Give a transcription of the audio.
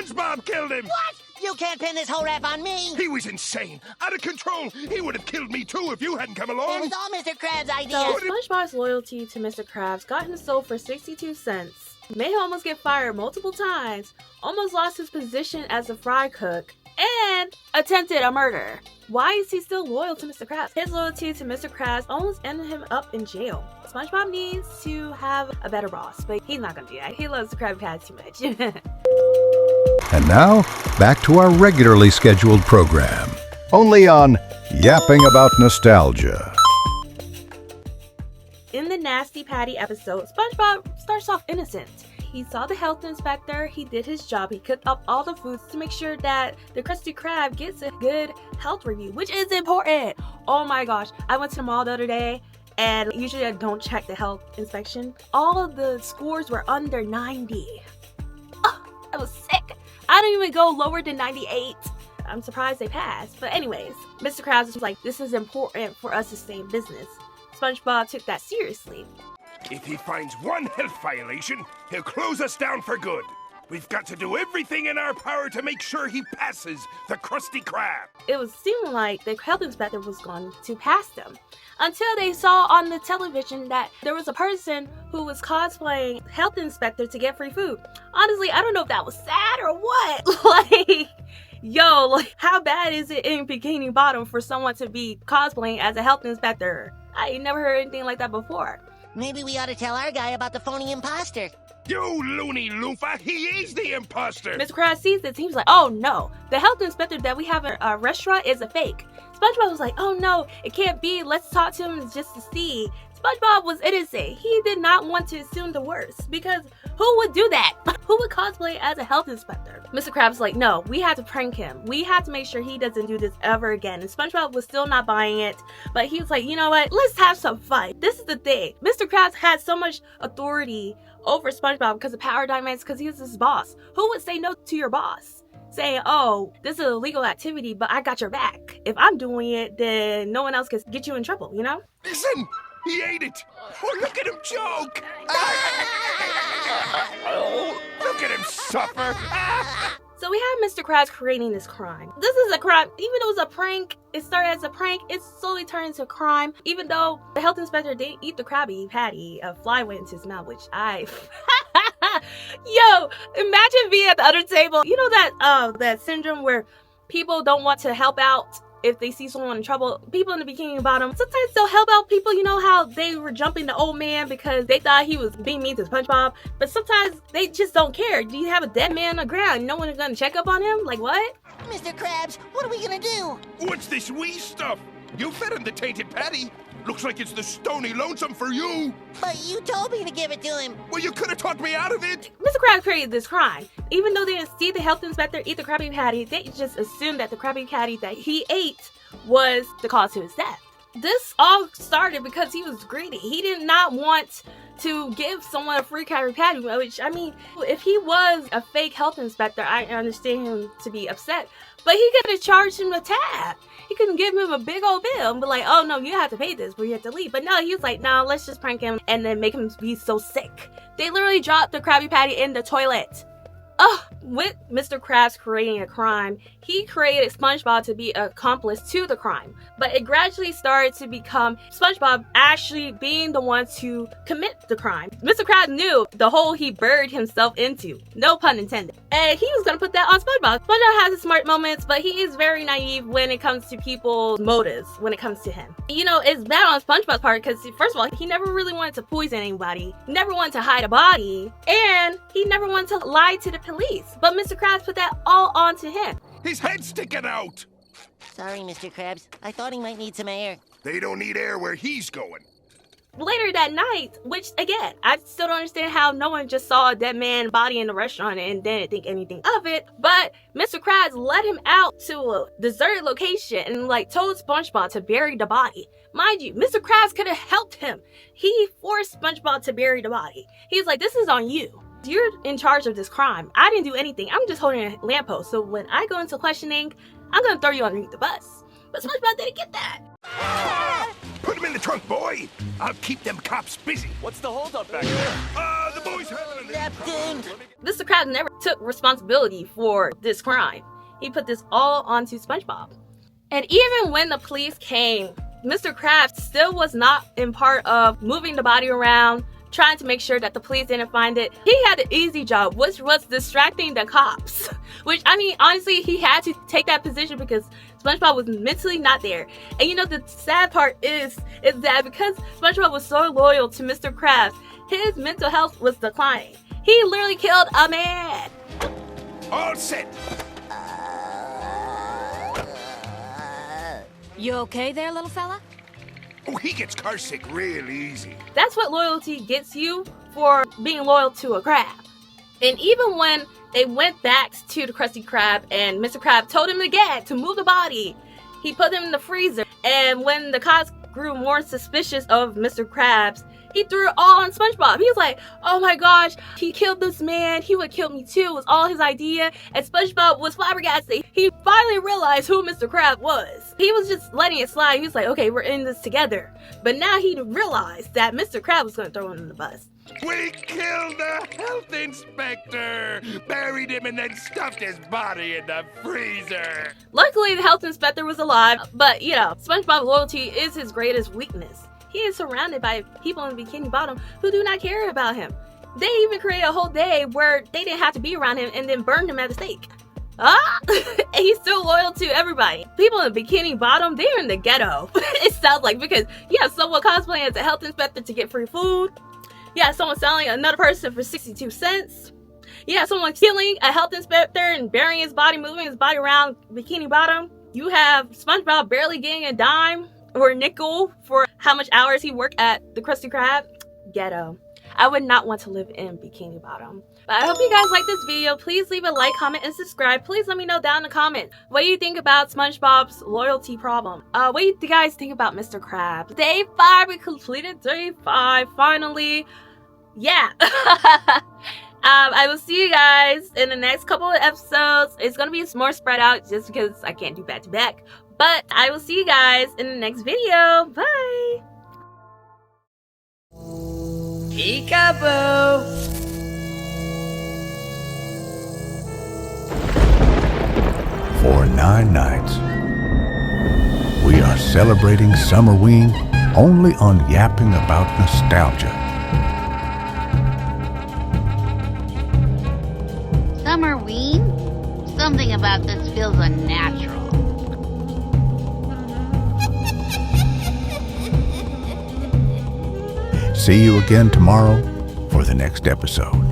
SpongeBob killed him! What? You can't pin this whole rap on me! He was insane, out of control. He would have killed me too if you hadn't come It along. was all Mr. Krabs' idea! So, SpongeBob's loyalty to Mr. Krabs got him sold for 62 cents, made him almost get fired multiple times, almost lost his position as a fry cook, and attempted a murder. Why is he still loyal to Mr. Krabs? His loyalty to Mr. Krabs almost ended him up in jail. SpongeBob needs to have a better boss, but he's not gonna do that. He loves the Krabby Patty too much. And now, back to our regularly scheduled program. Only on Yapping About Nostalgia. In the Nasty Patty episode, SpongeBob starts off innocent. He saw the health inspector, he did his job, he cooked up all the foods to make sure that the Krusty Krab gets a good health review, which is important. Oh my gosh, I went to the mall the other day, and usually I don't check the health inspection. All of the scores were under 90. Oh, I was sick. I don't even go lower than 98. I'm surprised they passed. But anyways, Mr. Krabs was like, this is important for us to stay in business. SpongeBob took that seriously. If he finds one health violation, he'll close us down for good. We've got to do everything in our power to make sure he passes the Krusty Krab. It was seeming like the health inspector was going to pass them, until they saw on the television that there was a person who was cosplaying health inspector to get free food. Honestly, I don't know if that was sad or what. Like, yo, like, how bad is it in Bikini Bottom for someone to be cosplaying as a health inspector? I ain't never heard anything like that before. Maybe we ought to tell our guy about the phony imposter. You loony loofah, he is the imposter! Mr. Krabs sees this, he was like, oh no, the health inspector that we have in our restaurant is a fake. SpongeBob was like, oh no, it can't be, let's talk to him just to see. SpongeBob was innocent. He did not want to assume the worst, because who would do that? Who would cosplay as a health inspector? Mr. Krabs was like, no, we have to prank him. We have to make sure he doesn't do this ever again. And SpongeBob was still not buying it, but he was like, you know what? Let's have some fun. This is the thing. Mr. Krabs had so much authority over SpongeBob because of power dynamics, because he was his boss. Who would say no to your boss? Saying, oh, this is an illegal activity, but I got your back. If I'm doing it, then no one else can get you in trouble, you know? Listen! He ate it! Oh, look at him choke! Look at him suffer! So we have Mr. Krabs creating this crime. This is a crime. Even though it was a prank, it started as a prank, it slowly turned into a crime. Even though the health inspector didn't eat the Krabby Patty, a fly went into his mouth, which I... Yo, imagine being at the other table. You know that syndrome where people don't want to help out if they see someone in trouble. People in the Bikini Bottom, sometimes they'll help out people. You know how they were jumping the old man because they thought he was being mean to SpongeBob, but sometimes they just don't care. Do you have a dead man on the ground? No one is gonna check up on him? Like, what? Mr. Krabs, what are we gonna do? What's this wee stuff? You fed him the tainted patty. Looks like it's the stony lonesome for you. But you told me to give it to him. Well, you could have talked me out of it. Mr. Krabs created this crime. Even though they didn't see the health inspector eat the Krabby Patty, they just assumed that the Krabby Patty that he ate was the cause to his death. This all started because he was greedy. He did not want to give someone a free Krabby Patty, which, I mean, if he was a fake health inspector, I understand him to be upset, but he could have charged him a tab. He couldn't give him a big old bill and be like, oh no, you have to pay this or you have to leave. But no, he was like, no, let's just prank him and then make him be so sick. They literally dropped the Krabby Patty in the toilet. With Mr. Krabs creating a crime, he created SpongeBob to be an accomplice to the crime. But it gradually started to become SpongeBob actually being the one to commit the crime. Mr. Krabs knew the hole he buried himself into. No pun intended. And he was going to put that on SpongeBob. SpongeBob has his smart moments, but he is very naive when it comes to people's motives when it comes to him. You know, it's bad on SpongeBob's part because, first of all, he never really wanted to poison anybody, never wanted to hide a body, and he never wanted to lie to the police. But Mr. Krabs put that all onto him. His head's sticking out. Sorry, Mr. Krabs. I thought he might need some air. They don't need air where he's going. Later that night, which again, I still don't understand how no one just saw a dead man body in the restaurant and didn't think anything of it, but Mr. Krabs led him out to a deserted location and told SpongeBob to bury the body. Mind you, Mr. Krabs could have helped him. He forced SpongeBob to bury the body. He's like, this is on you. You're in charge of this crime. I didn't do anything. I'm just holding a lamppost. So when I go into questioning, I'm going to throw you underneath the bus. But SpongeBob didn't get that. Put him in the trunk, boy. I'll keep them cops busy. What's the holdup back there? on, the boys having a Captain! Mr. Krabs never took responsibility for this crime. He put this all onto SpongeBob. And even when the police came, Mr. Krabs still was not in part of moving the body around, trying to make sure that the police didn't find it. He had an easy job, which was distracting the cops. Which, I mean, honestly, he had to take that position because SpongeBob was mentally not there. And you know, the sad part is that because SpongeBob was so loyal to Mr. Krabs, his mental health was declining. He literally killed a man. all set. You okay there, little fella? Oh, he gets car sick real easy. That's what loyalty gets you for being loyal to a crab. And even when they went back to the Krusty Krab and Mr. Krab told him again to move the body, he put him in the freezer. And when the cops grew more suspicious of Mr. Krabs, he threw it all on SpongeBob. He was like, oh my gosh, he killed this man. He would kill me too. It was all his idea. And SpongeBob was flabbergasted. He finally realized who Mr. Krabs was. He was just letting it slide. He was like, okay, we're in this together. But now he realized that Mr. Krabs was going to throw him in the bus. We killed the health inspector, buried him, and then stuffed his body in the freezer. Luckily, the health inspector was alive. But, you know, SpongeBob's loyalty is his greatest weakness. He is surrounded by people in Bikini Bottom who do not care about him. They even created a whole day where they didn't have to be around him and then burned him at the stake. And he's still loyal to everybody. People in Bikini Bottom, they're in the ghetto. It sounds like, because you have someone cosplaying as a health inspector to get free food. You have someone selling another person for 62 cents. You have someone killing a health inspector and burying his body, moving his body around Bikini Bottom. You have SpongeBob barely getting a dime or a nickel for how much hours he worked at the Krusty Krab. Ghetto. I would not want to live in Bikini Bottom. But I hope you guys like this video. Please leave a like, comment, and subscribe. Please let me know down in the comments what you think about SpongeBob's loyalty problem. What do you guys think about Mr. Krabs? Day 5, we completed day 5 finally. Yeah. I will see you guys in the next couple of episodes. It's gonna be more spread out just because I can't do back to back. But I will see you guys in the next video. Bye. Peekaboo. For 9 nights, we are celebrating Summerween only on Yapping About Nostalgia. Summerween? Something about this feels unnatural. See you again tomorrow for the next episode.